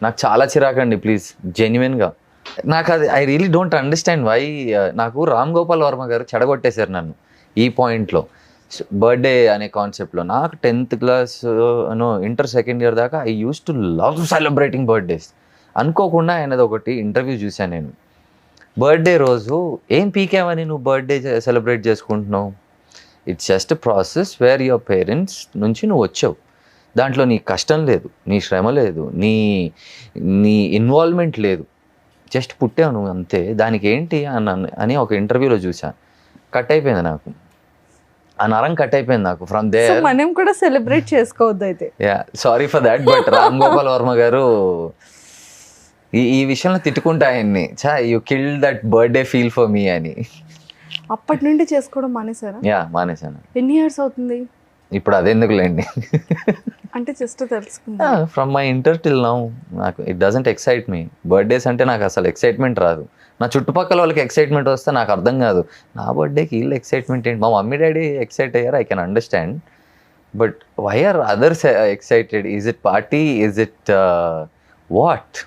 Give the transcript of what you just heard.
నాకు చాలా చిరాకండి ప్లీజ్ జెన్యున్గా. నాకు అది I really don't understand why. నాకు రామ్ గోపాల్ వర్మ గారు చెడగొట్టేశారు నన్ను ఈ పాయింట్లో. బర్త్డే అనే కాన్సెప్ట్లో నాకు 10th class inter second year దాకా I use to love celebrating birthdays. అనుకోకుండా ఆయనది ఒకటి ఇంటర్వ్యూ చూశాను నేను. బర్త్డే రోజు ఏం పీకేవని నువ్వు బర్త్డే సెలబ్రేట్ చేసుకుంటున్నావు, it's just process where your parents నుంచి నువ్వు వచ్చావు, దాంట్లో నీ కష్టం లేదు, నీ శ్రమ లేదు, నీ ఇన్వాల్వ్మెంట్ లేదు, జస్ట్ పుట్టావు నువ్వు అంతే, దానికి ఏంటి అని ఒక ఇంటర్వ్యూలో చూసా. కట్ అయిపోయింది నాకు, ఆ నరం కట్ అయిపోయింది నాకు ఫ్రమ్ దే. మనం కూడా సెలబ్రేట్ చేసుకోవద్దు అయితే. Yeah sorry for that. But Ram Gopal Varma గారు ఈ విషయంలో తిట్టుకుంటా ఆయన్ని, చా you kill that birthday feel for me అని. అప్పటి నుండి చేసుకోవడం మానేశారా? యా మానేశాను. ఎన్ని ఇయర్స్ అవుతుంది ఇప్పుడు అదెందుకులేండి. అంటే జస్ట్ తెలుసుకుంటా. From my inter till now నాకు it doesn't excite me. Birthdays అంటే నాకు అసలు ఎక్సైట్మెంట్ రాదు. నా చుట్టుపక్కల వాళ్ళకి ఎక్సైట్మెంట్ వస్తే నాకు అర్థం కాదు, నా బర్త్డేకి వీళ్ళు ఎక్సైట్మెంట్ ఏంటి. మా మమ్మీ డాడీ ఎక్సైట్ అయ్యారు, I can understand. But why are others excited? Is it party? Is it what?